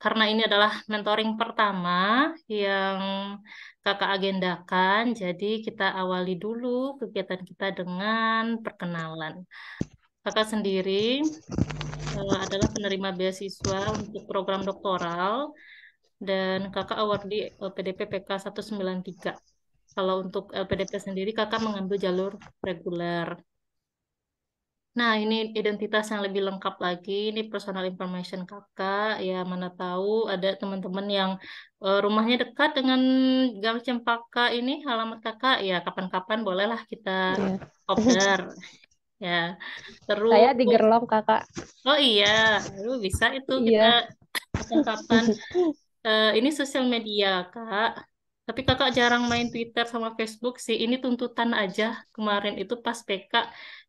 karena ini adalah mentoring pertama yang kakak agendakan, jadi kita awali dulu kegiatan kita dengan perkenalan. Kakak sendiri adalah penerima beasiswa untuk program doktoral dan kakak award di LPDP PK 193. Kalau untuk LPDP sendiri kakak mengambil jalur reguler. Nah, ini identitas yang lebih lengkap lagi. Ini personal information kakak. Ya, mana tahu ada teman-teman yang rumahnya dekat dengan Gang Cempaka ini, halaman kakak. Ya, kapan-kapan bolehlah kita Iya. kopdar. Ya, Saya terus, di Gerlong, Kakak. oh iya, bisa itu kita Iya. kapan-kapan. Ini sosial media, Kak. Tapi kakak jarang main Twitter sama Facebook sih. Ini tuntutan aja. Kemarin itu pas PK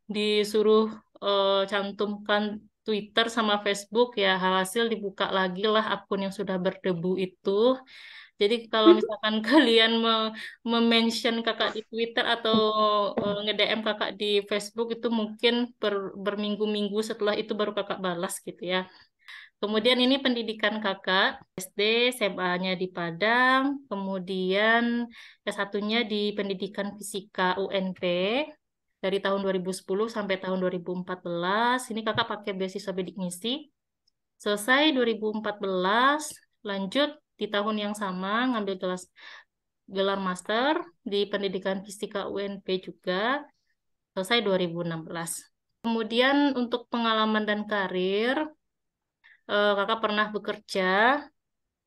disuruh cantumkan Twitter sama Facebook ya. Hasil dibuka lagi lah akun yang sudah berdebu itu. Jadi kalau misalkan kalian mention kakak di Twitter atau nge-DM kakak di Facebook itu mungkin berminggu-minggu setelah itu baru kakak balas gitu ya. Kemudian ini pendidikan kakak, SD, SMA-nya di Padang, kemudian S1-nya di Pendidikan Fisika UNP dari tahun 2010 sampai tahun 2014. Ini kakak pakai beasiswa bidik misi. Selesai 2014, lanjut di tahun yang sama ngambil gelar master di Pendidikan Fisika UNP juga, selesai 2016. Kemudian untuk pengalaman dan karir, kakak pernah bekerja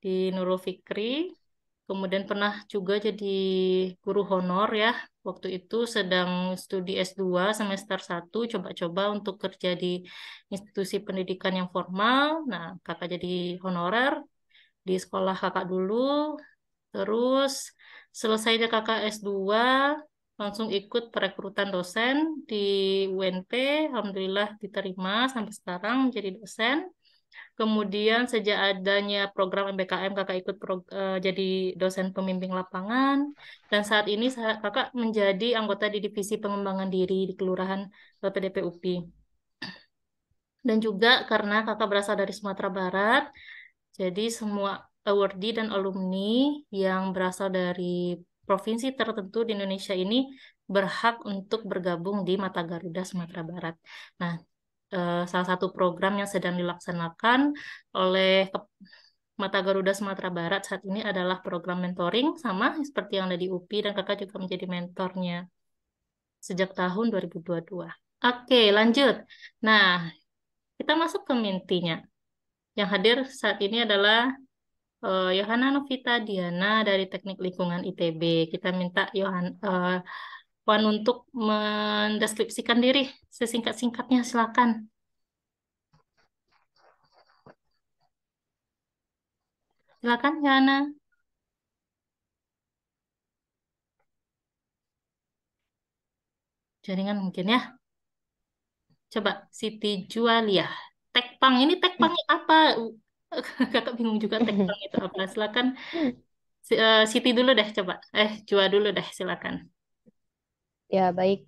di Nurul Fikri, kemudian pernah juga jadi guru honor ya. Waktu itu sedang studi S2 semester 1, coba-coba untuk kerja di institusi pendidikan yang formal. Nah, kakak jadi honorer di sekolah kakak dulu, terus selesainya kakak S2, langsung ikut perekrutan dosen di UNP, Alhamdulillah diterima sampai sekarang menjadi dosen. Kemudian sejak adanya program MBKM, kakak ikut jadi dosen pembimbing lapangan. Dan saat ini kakak menjadi anggota di divisi pengembangan diri di Kelurahan PDP UPI. Dan juga karena kakak berasal dari Sumatera Barat, jadi semua awardee dan alumni yang berasal dari provinsi tertentu di Indonesia ini berhak untuk bergabung di Mata Garuda Sumatera Barat. Nah, salah satu program yang sedang dilaksanakan oleh Mata Garuda Sumatera Barat saat ini adalah program mentoring sama seperti yang ada di UPI dan kakak juga menjadi mentornya sejak tahun 2022. Oke, lanjut. Nah, kita masuk ke intinya. Yang hadir saat ini adalah Yohana Novita Diana dari Teknik Lingkungan ITB. Kita minta Wan untuk mendeskripsikan diri sesingkat-singkatnya, silakan. Silakan, Yohana. Jaringan mungkin ya. Coba Siti Jualia. Tekpang ini tekpangnya apa? Kakak bingung juga tekpang itu apa. Silakan Siti dulu deh coba. Jua dulu deh silakan. Ya, baik.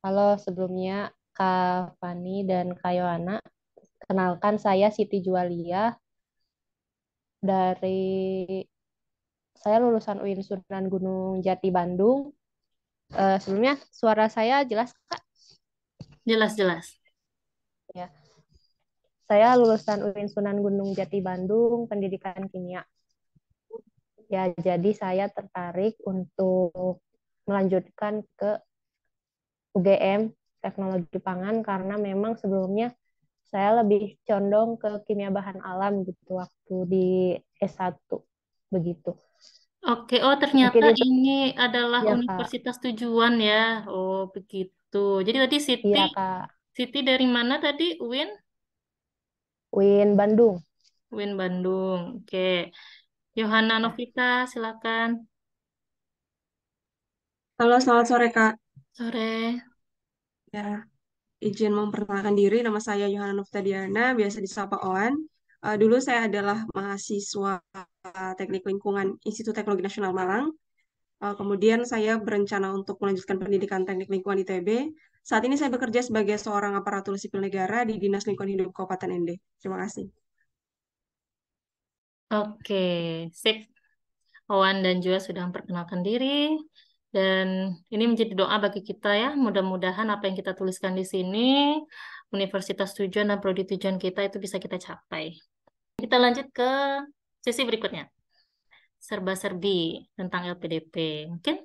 Halo sebelumnya Kak Fani dan Kak Yohana. Kenalkan saya Siti Juwalia dari saya lulusan UIN Sunan Gunung Jati Bandung. Sebelumnya suara saya jelas Kak? Jelas-jelas. Ya. Saya lulusan UIN Sunan Gunung Jati Bandung, pendidikan kimia. Ya, jadi saya tertarik untuk melanjutkan ke UGM Teknologi Pangan karena memang sebelumnya saya lebih condong ke kimia bahan alam gitu waktu di S1 begitu. Oke, oh ternyata Mungkin itu ini adalah ya Kak. universitas tujuan ya. Oh, begitu. Jadi tadi Iya Kak. Siti dari mana tadi? UIN? UIN Bandung. UIN Bandung. Oke. Yohana Ya. Novita, silakan. Halo, selamat sore Kak. Sore. Ya, izin memperkenalkan diri, nama saya Yohana Nuftadiana, biasa disapa Oan. Dulu saya adalah mahasiswa Teknik Lingkungan Institut Teknologi Nasional Malang. Kemudian saya berencana untuk melanjutkan pendidikan Teknik Lingkungan ITB. Saat ini saya bekerja sebagai seorang aparatur sipil negara di Dinas Lingkungan Hidup Kabupaten ND. Terima kasih. Oke, sip. Owan dan Jua sudah memperkenalkan diri. Dan ini menjadi doa bagi kita ya. Mudah-mudahan apa yang kita tuliskan di sini, universitas tujuan dan prodi tujuan kita itu bisa kita capai. Kita lanjut ke sesi berikutnya. Serba-serbi tentang LPDP. Mungkin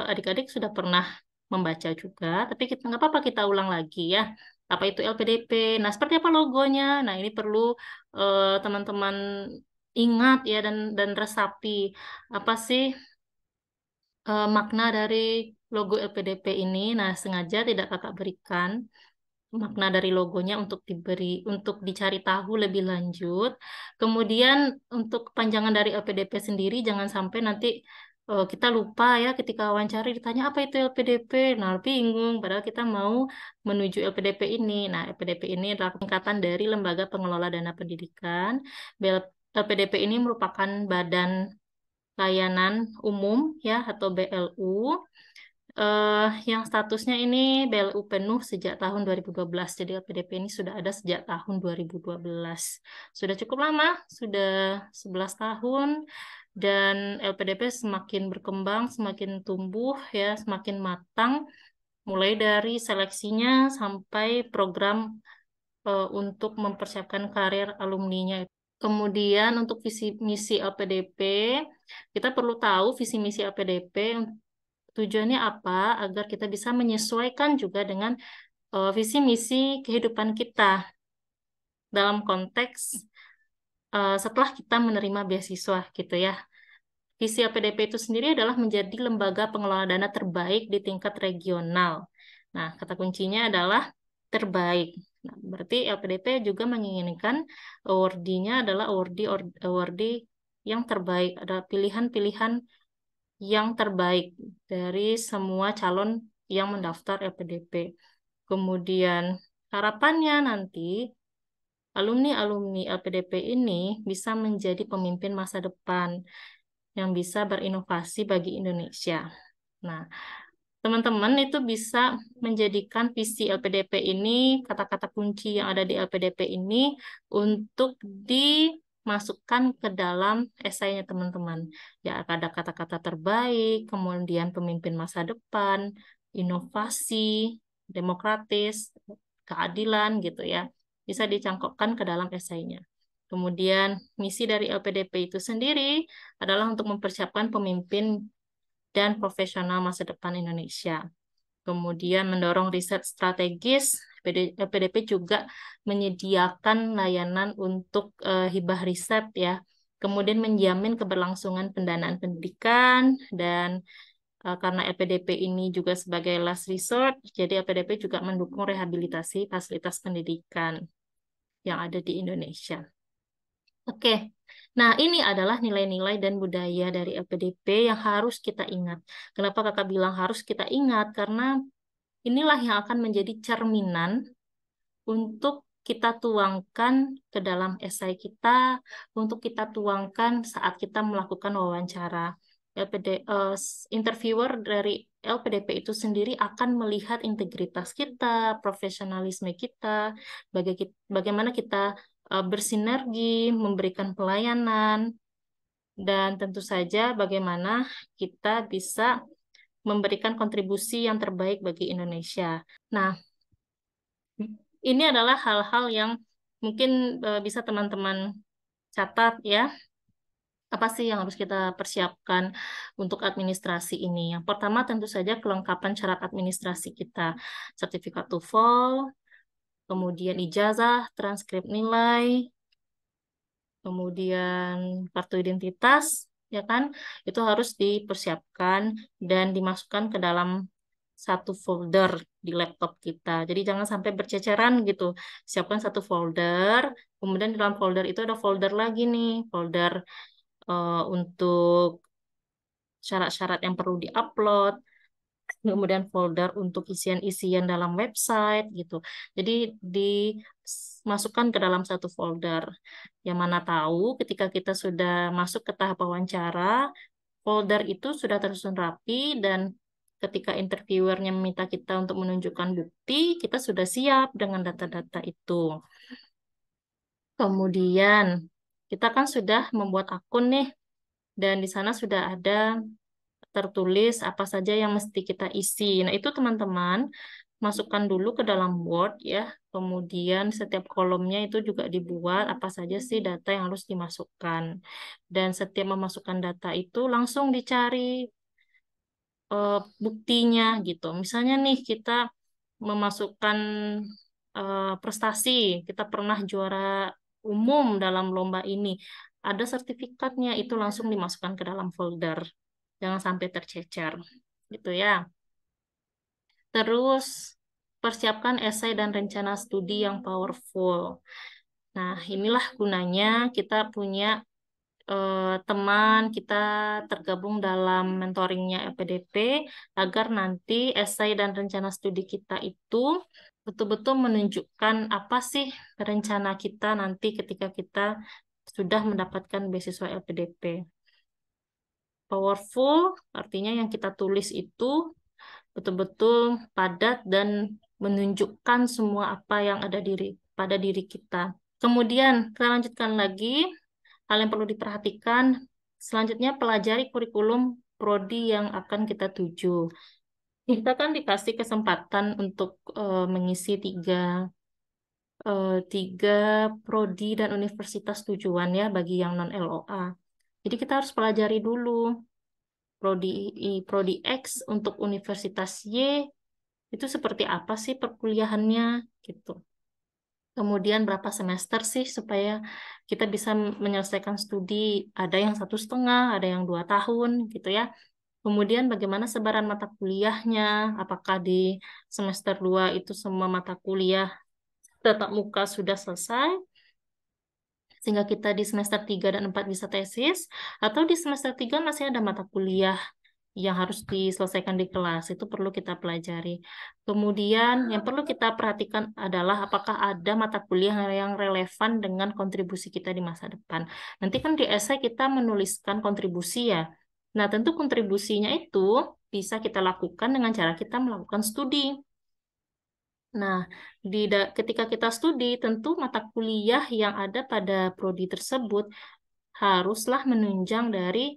adik-adik sudah pernah membaca juga, tapi kita nggak apa-apa kita ulang lagi ya. Apa itu LPDP? Nah, seperti apa logonya? Nah, ini perlu teman-teman ingat ya dan resapi. Apa sih makna dari logo LPDP ini? Nah, sengaja tidak kakak berikan makna dari logonya untuk dicari tahu lebih lanjut. Kemudian untuk kepanjangan dari LPDP sendiri jangan sampai nanti kita lupa ya ketika wawancara ditanya apa itu LPDP. Nah, bingung padahal kita mau menuju LPDP ini. Nah, LPDP ini adalah singkatan dari Lembaga Pengelola Dana Pendidikan. LPDP ini merupakan badan layanan umum ya atau BLU yang statusnya ini BLU penuh sejak tahun 2012. Jadi LPDP ini sudah ada sejak tahun 2012. Sudah cukup lama, sudah 11 tahun dan LPDP semakin berkembang, semakin tumbuh ya, semakin matang mulai dari seleksinya sampai program untuk mempersiapkan karir alumninya. Kemudian untuk visi misi LPDP, kita perlu tahu visi misi LPDP tujuannya apa agar kita bisa menyesuaikan juga dengan visi misi kehidupan kita dalam konteks setelah kita menerima beasiswa gitu ya. Visi LPDP itu sendiri adalah menjadi lembaga pengelola dana terbaik di tingkat regional. Nah, kata kuncinya adalah terbaik. Nah, berarti LPDP juga menginginkan awardee-nya adalah awardee yang terbaik. Ada pilihan-pilihan yang terbaik dari semua calon yang mendaftar LPDP. Kemudian harapannya nanti alumni-alumni LPDP ini bisa menjadi pemimpin masa depan yang bisa berinovasi bagi Indonesia. Nah, teman-teman itu bisa menjadikan visi LPDP ini, kata-kata kunci yang ada di LPDP ini untuk dimasukkan ke dalam esainya teman-teman. Ya, ada kata-kata terbaik, kemudian pemimpin masa depan, inovasi, demokratis, keadilan gitu ya. Bisa dicangkokkan ke dalam esainya. Kemudian misi dari LPDP itu sendiri adalah untuk mempersiapkan pemimpin dan profesional masa depan Indonesia. Kemudian mendorong riset strategis, LPDP juga menyediakan layanan untuk hibah riset ya. Kemudian menjamin keberlangsungan pendanaan pendidikan dan karena LPDP ini juga sebagai last resort, jadi LPDP juga mendukung rehabilitasi fasilitas pendidikan yang ada di Indonesia. Oke, nah ini adalah nilai-nilai dan budaya dari LPDP yang harus kita ingat. Kenapa kakak bilang harus kita ingat? Karena inilah yang akan menjadi cerminan untuk kita tuangkan ke dalam esai kita, untuk kita tuangkan saat kita melakukan wawancara. Interviewer dari LPDP itu sendiri akan melihat integritas kita, profesionalisme kita, bagaimana kita bersinergi, memberikan pelayanan, dan tentu saja bagaimana kita bisa memberikan kontribusi yang terbaik bagi Indonesia. Nah, ini adalah hal-hal yang mungkin bisa teman-teman catat ya. Apa sih yang harus kita persiapkan untuk administrasi ini? Yang pertama tentu saja kelengkapan syarat administrasi kita. Sertifikat TOEFL, kemudian ijazah, transkrip nilai, kemudian kartu identitas, ya kan? Itu harus dipersiapkan dan dimasukkan ke dalam satu folder di laptop kita. Jadi jangan sampai berceceran gitu. Siapkan satu folder, kemudian di dalam folder itu ada folder lagi nih, folder untuk syarat-syarat yang perlu diupload, kemudian folder untuk isian-isian dalam website gitu. Jadi dimasukkan ke dalam satu folder. Yang mana tahu ketika kita sudah masuk ke tahap wawancara, folder itu sudah tersusun rapi dan ketika interviewernya meminta kita untuk menunjukkan bukti, kita sudah siap dengan data-data itu. Kemudian kita kan sudah membuat akun nih, dan di sana sudah ada tertulis apa saja yang mesti kita isi. Nah, itu teman-teman masukkan dulu ke dalam Word ya. Kemudian setiap kolomnya itu juga dibuat apa saja sih data yang harus dimasukkan. Dan setiap memasukkan data itu langsung dicari buktinya gitu. Misalnya nih kita memasukkan prestasi, kita pernah juara umum dalam lomba ini. Ada sertifikatnya, itu langsung dimasukkan ke dalam folder. Jangan sampai tercecer. Gitu ya. Terus persiapkan esai dan rencana studi yang powerful. Nah, inilah gunanya kita punya teman, kita tergabung dalam mentoringnya LPDP agar nanti esai dan rencana studi kita itu betul-betul menunjukkan apa sih rencana kita nanti ketika kita sudah mendapatkan beasiswa LPDP. Powerful artinya yang kita tulis itu betul-betul padat dan menunjukkan semua apa yang ada pada diri kita. Kemudian kita lanjutkan lagi hal yang perlu diperhatikan. Selanjutnya pelajari kurikulum prodi yang akan kita tuju. Kita kan dikasih kesempatan untuk mengisi tiga prodi dan universitas tujuan ya bagi yang non LOA. Jadi kita harus pelajari dulu prodi prodi X untuk universitas Y itu seperti apa sih perkuliahannya gitu. Kemudian berapa semester sih supaya kita bisa menyelesaikan studi. Ada yang 1,5, ada yang 2 tahun gitu ya. Kemudian bagaimana sebaran mata kuliahnya, apakah di semester 2 itu semua mata kuliah tatap muka sudah selesai, sehingga kita di semester 3 dan 4 bisa tesis, atau di semester 3 masih ada mata kuliah yang harus diselesaikan di kelas, itu perlu kita pelajari. Kemudian yang perlu kita perhatikan adalah apakah ada mata kuliah yang relevan dengan kontribusi kita di masa depan. Nanti kan di esai kita menuliskan kontribusi ya. Nah, tentu kontribusinya itu bisa kita lakukan dengan cara kita melakukan studi. Nah, ketika kita studi, tentu mata kuliah yang ada pada prodi tersebut haruslah menunjang dari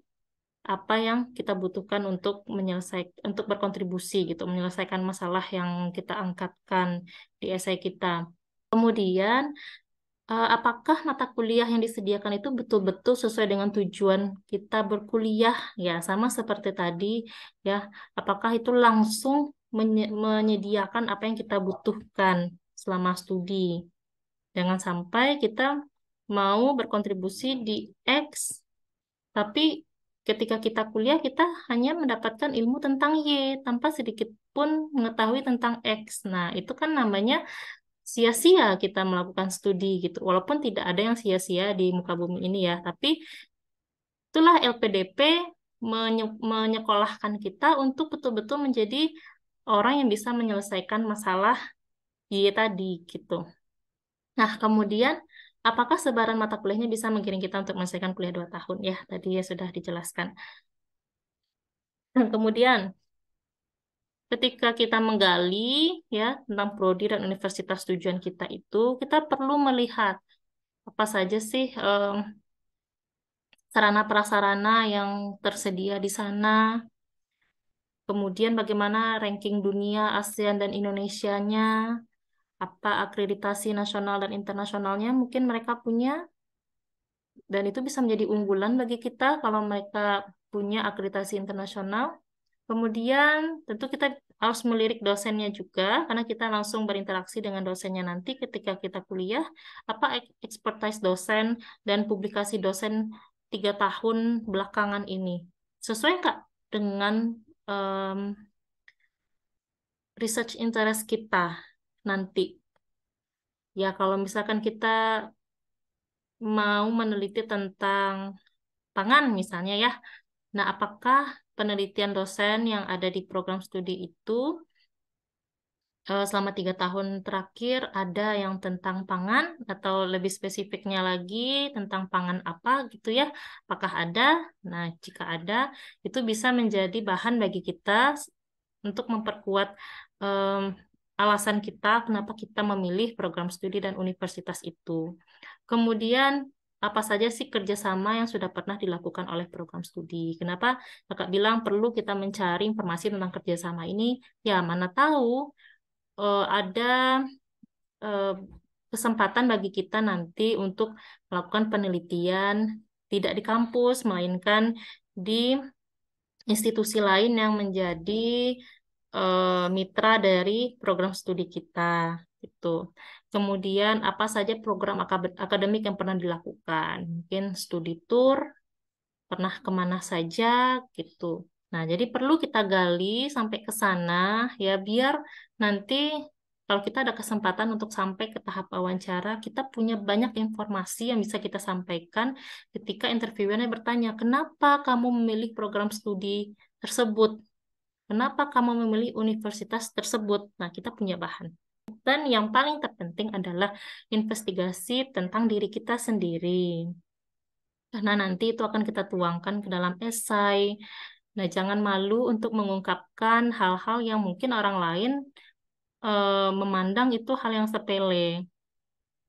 apa yang kita butuhkan untuk untuk berkontribusi gitu, menyelesaikan masalah yang kita angkatkan di esai kita. Kemudian, apakah mata kuliah yang disediakan itu betul-betul sesuai dengan tujuan kita berkuliah? Ya, sama seperti tadi ya. Apakah itu langsung menyediakan apa yang kita butuhkan selama studi? Jangan sampai kita mau berkontribusi di X, tapi ketika kita kuliah, kita hanya mendapatkan ilmu tentang Y, tanpa sedikit pun mengetahui tentang X. Nah, itu kan namanya sia-sia kita melakukan studi gitu. Walaupun tidak ada yang sia-sia di muka bumi ini ya, tapi itulah LPDP menyekolahkan kita untuk betul-betul menjadi orang yang bisa menyelesaikan masalah Y tadi gitu. Nah, kemudian apakah sebaran mata kuliahnya bisa menggiring kita untuk menyelesaikan kuliah 2 tahun? Ya, tadi ya sudah dijelaskan. Dan kemudian, ketika kita menggali ya tentang prodi dan universitas tujuan kita itu, kita perlu melihat apa saja sih sarana prasarana yang tersedia di sana. Kemudian bagaimana ranking dunia, ASEAN dan Indonesianya, apa akreditasi nasional dan internasionalnya mungkin mereka punya, dan itu bisa menjadi unggulan bagi kita kalau mereka punya akreditasi internasional. Kemudian tentu kita harus melirik dosennya juga, karena kita langsung berinteraksi dengan dosennya nanti ketika kita kuliah, apa expertise dosen dan publikasi dosen 3 tahun belakangan ini. Sesuai nggak dengan em, research interest kita nanti? Ya, kalau misalkan kita mau meneliti tentang pangan misalnya ya, nah apakah penelitian dosen yang ada di program studi itu selama 3 tahun terakhir ada yang tentang pangan atau lebih spesifiknya lagi tentang pangan apa gitu ya? Apakah ada? Nah, jika ada, itu bisa menjadi bahan bagi kita untuk memperkuat em, alasan kita kenapa kita memilih program studi dan universitas itu. Kemudian apa saja sih kerjasama yang sudah pernah dilakukan oleh program studi. Kenapa kakak bilang perlu kita mencari informasi tentang kerjasama ini? Ya, mana tahu ada eh, kesempatan bagi kita nanti untuk melakukan penelitian tidak di kampus, melainkan di institusi lain yang menjadi mitra dari program studi kita. Gitu. Kemudian apa saja program akademik yang pernah dilakukan? Mungkin studi tour, pernah kemana saja gitu. Nah, jadi perlu kita gali sampai ke sana ya biar nanti kalau kita ada kesempatan untuk sampai ke tahap wawancara, kita punya banyak informasi yang bisa kita sampaikan ketika interviewernya bertanya, "Kenapa kamu memilih program studi tersebut? Kenapa kamu memilih universitas tersebut?" Nah, kita punya bahan. Dan yang paling terpenting adalah investigasi tentang diri kita sendiri. Karena nanti itu akan kita tuangkan ke dalam esai. Nah, jangan malu untuk mengungkapkan hal-hal yang mungkin orang lain memandang itu hal yang sepele.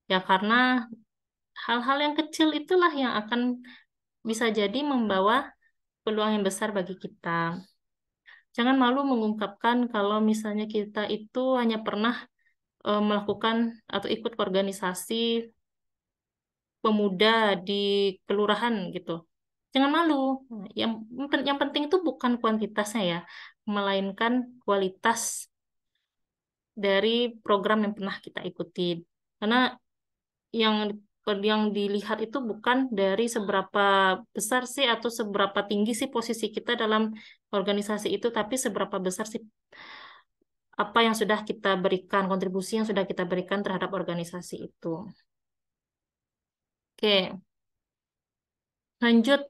Ya, karena hal-hal yang kecil itulah yang akan bisa jadi membawa peluang yang besar bagi kita. Jangan malu mengungkapkan kalau misalnya kita itu hanya pernah melakukan atau ikut organisasi pemuda di kelurahan gitu. Jangan malu. Nah, yang penting itu bukan kuantitasnya ya, melainkan kualitas dari program yang pernah kita ikuti. Karena yang yang dilihat itu bukan dari seberapa besar sih atau seberapa tinggi sih posisi kita dalam organisasi itu, tapi seberapa besar sih apa yang sudah kita berikan, kontribusi yang sudah kita berikan terhadap organisasi itu. Oke, lanjut.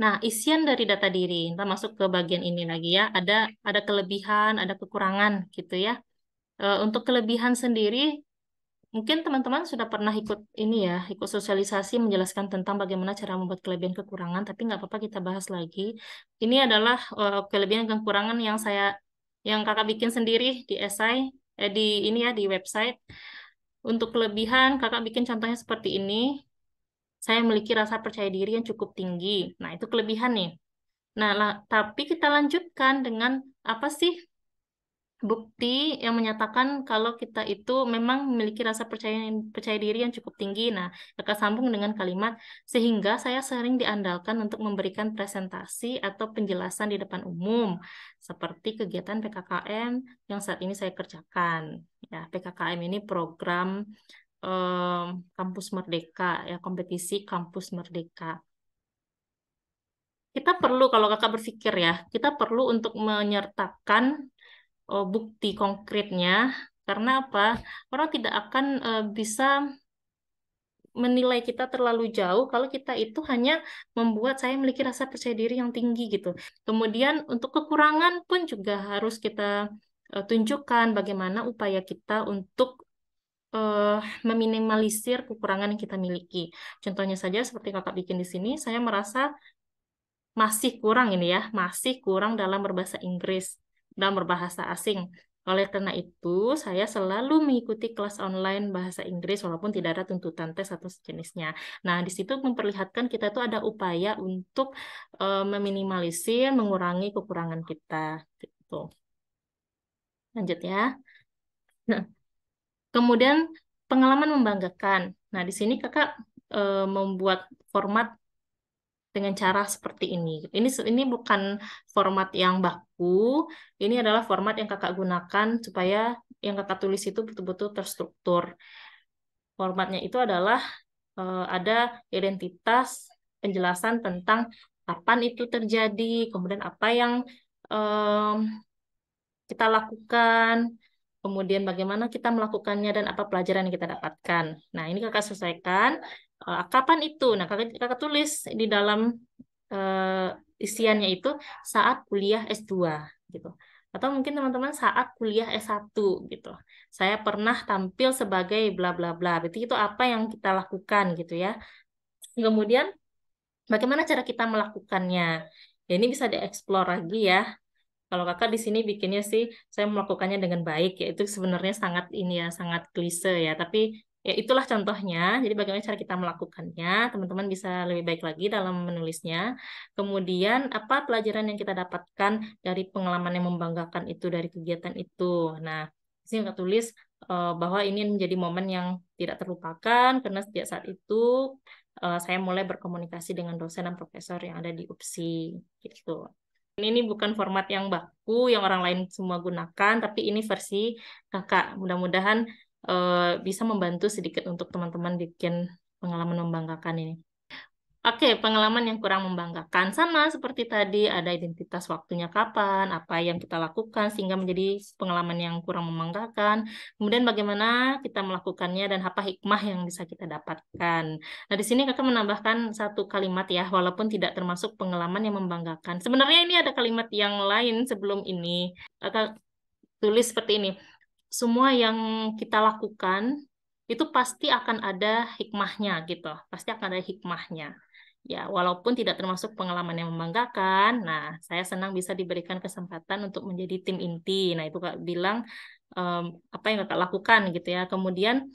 Nah, isian dari data diri, kita masuk ke bagian ini lagi ya. Ada kelebihan, ada kekurangan gitu ya. Untuk kelebihan sendiri, mungkin teman-teman sudah pernah ikut ini ya, ikut sosialisasi menjelaskan tentang bagaimana cara membuat kelebihan kekurangan, tapi nggak apa-apa kita bahas lagi. Ini adalah kelebihan dan kekurangan yang kakak bikin sendiri di esai, di ini ya di website. Untuk kelebihan, kakak bikin contohnya seperti ini. Saya memiliki rasa percaya diri yang cukup tinggi. Nah, itu kelebihan nih. Nah, tapi kita lanjutkan dengan apa sih bukti yang menyatakan kalau kita itu memang memiliki rasa percaya diri yang cukup tinggi. Nah, kakak sambung dengan kalimat, sehingga saya sering diandalkan untuk memberikan presentasi atau penjelasan di depan umum, seperti kegiatan PKKM yang saat ini saya kerjakan. Ya, PKKM ini program Kampus Merdeka, ya kompetisi Kampus Merdeka. Kita perlu, kalau kakak berpikir ya, kita perlu untuk menyertakan bukti konkretnya, karena apa? Orang tidak akan bisa menilai kita terlalu jauh kalau kita itu hanya membuat saya memiliki rasa percaya diri yang tinggi gitu. Kemudian untuk kekurangan pun juga harus kita tunjukkan bagaimana upaya kita untuk eh, meminimalisir kekurangan yang kita miliki. Contohnya saja seperti kakak bikin di sini, saya merasa masih kurang ini ya, masih kurang dalam berbahasa Inggris, dalam berbahasa asing. Oleh karena itu, saya selalu mengikuti kelas online bahasa Inggris walaupun tidak ada tuntutan tes atau sejenisnya. Nah, di situ memperlihatkan kita itu ada upaya untuk meminimalisir, mengurangi kekurangan kita. Gitu. Lanjut ya. Nah, kemudian pengalaman membanggakan. Nah, di sini kakak membuat format dengan cara seperti ini. Ini bukan format yang baku, ini adalah format yang kakak gunakan supaya yang kakak tulis itu betul-betul terstruktur. Formatnya itu adalah ada identitas, penjelasan tentang kapan itu terjadi, kemudian apa yang kita lakukan, kemudian bagaimana kita melakukannya dan apa pelajaran yang kita dapatkan. Nah, ini kakak selesaikan. Kapan itu? Nah, kakak tulis di dalam isiannya itu saat kuliah S2 gitu. Atau mungkin teman-teman saat kuliah S1 gitu. Saya pernah tampil sebagai bla bla bla. Berarti itu apa yang kita lakukan gitu ya. Kemudian bagaimana cara kita melakukannya? Ya, ini bisa dieksplor lagi ya. Kalau kakak di sini bikinnya sih, saya melakukannya dengan baik, yaitu sebenarnya sangat ini ya, sangat klise ya. Tapi Ya, itulah contohnya. Jadi bagaimana cara kita melakukannya, teman-teman bisa lebih baik lagi dalam menulisnya. Kemudian, apa pelajaran yang kita dapatkan dari pengalaman yang membanggakan itu, dari kegiatan itu. Nah, di sini kita tulis bahwa ini menjadi momen yang tidak terlupakan, karena sejak saat itu saya mulai berkomunikasi dengan dosen dan profesor yang ada di UPSI. Gitu. Ini bukan format yang baku yang orang lain semua gunakan, tapi ini versi kakak. Mudah-mudahan bisa membantu sedikit untuk teman-teman bikin pengalaman membanggakan ini. Oke, pengalaman yang kurang membanggakan. Sama seperti tadi, ada identitas waktunya kapan, apa yang kita lakukan, sehingga menjadi pengalaman yang kurang membanggakan. Kemudian bagaimana kita melakukannya, dan apa hikmah yang bisa kita dapatkan. Nah, di sini kakak menambahkan satu kalimat ya, walaupun tidak termasuk pengalaman yang membanggakan. Sebenarnya ini ada kalimat yang lain sebelum ini. Kakak tulis seperti ini. Semua yang kita lakukan, itu pasti akan ada hikmahnya gitu. Pasti akan ada hikmahnya. Ya, walaupun tidak termasuk pengalaman yang membanggakan, nah saya senang bisa diberikan kesempatan untuk menjadi tim inti. Nah, itu Kak bilang apa yang Kakak lakukan gitu ya. Kemudian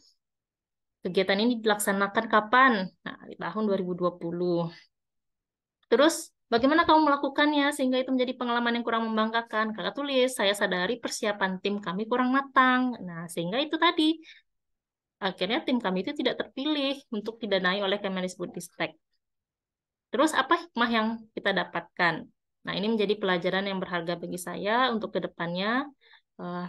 kegiatan ini dilaksanakan kapan? Nah, di tahun 2020. Terus bagaimana kamu melakukannya sehingga itu menjadi pengalaman yang kurang membanggakan? Kakak tulis, saya sadari persiapan tim kami kurang matang. Nah, sehingga itu tadi akhirnya tim kami itu tidak terpilih untuk didanai oleh Kemendikbudristek. Terus apa hikmah yang kita dapatkan? Nah, ini menjadi pelajaran yang berharga bagi saya untuk ke depannya.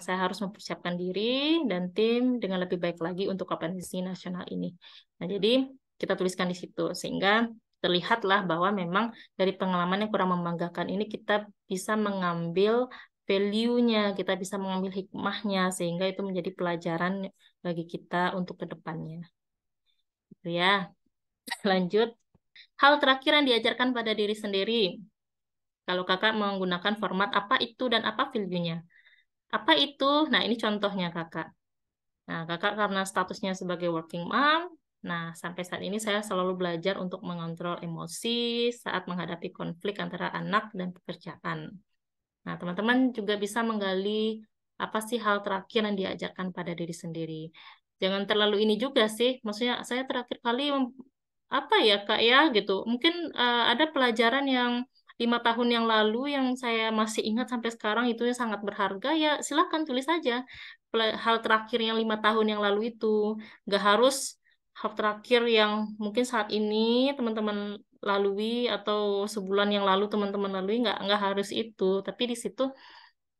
Saya harus mempersiapkan diri dan tim dengan lebih baik lagi untuk kompetisi nasional ini. Nah, jadi kita tuliskan di situ sehingga terlihatlah bahwa memang dari pengalaman yang kurang membanggakan ini kita bisa mengambil value-nya, kita bisa mengambil hikmahnya sehingga itu menjadi pelajaran bagi kita untuk ke depannya. Gitu ya. Lanjut. Hal terakhir yang diajarkan pada diri sendiri. Kalau kakak menggunakan format apa itu dan apa value-nya. Apa itu? Nah, ini contohnya kakak. Nah, kakak karena statusnya sebagai working mom, nah sampai saat ini saya selalu belajar untuk mengontrol emosi saat menghadapi konflik antara anak dan pekerjaan. Nah, teman-teman juga bisa menggali apa sih hal terakhir yang diajarkan pada diri sendiri. Jangan terlalu ini juga sih, maksudnya saya terakhir kali apa ya kak ya gitu. Mungkin ada pelajaran yang 5 tahun yang lalu yang saya masih ingat sampai sekarang itu yang sangat berharga ya silakan tulis saja hal terakhir yang 5 tahun yang lalu itu. Nggak harus hal terakhir yang mungkin saat ini teman-teman lalui atau sebulan yang lalu teman-teman lalui nggak harus itu. Tapi di situ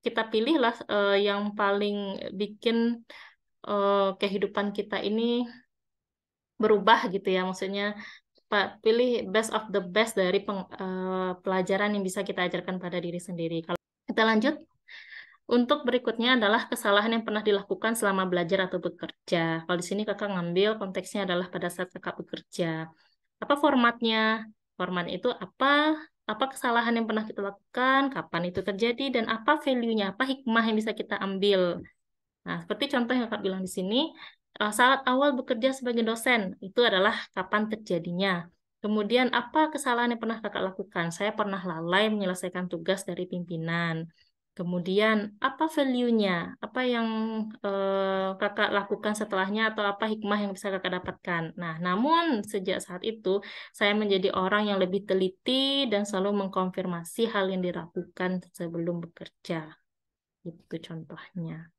kita pilihlah yang paling bikin kehidupan kita ini berubah gitu ya maksudnya pilih best of the best dari pelajaran yang bisa kita ajarkan pada diri sendiri. Kalau kita lanjut, untuk berikutnya adalah kesalahan yang pernah dilakukan selama belajar atau bekerja. Kalau di sini kakak ngambil konteksnya adalah pada saat kakak bekerja. Apa formatnya? Format itu apa kesalahan yang pernah kita lakukan, kapan itu terjadi, dan apa value-nya, apa hikmah yang bisa kita ambil. Nah, seperti contoh yang kakak bilang di sini, saat awal bekerja sebagai dosen, itu adalah kapan terjadinya. Kemudian, apa kesalahan yang pernah kakak lakukan? Saya pernah lalai menyelesaikan tugas dari pimpinan. Kemudian, apa value-nya? Apa yang kakak lakukan setelahnya atau apa hikmah yang bisa kakak dapatkan? Nah, namun sejak saat itu, saya menjadi orang yang lebih teliti dan selalu mengkonfirmasi hal yang dilakukan sebelum bekerja. Itu contohnya.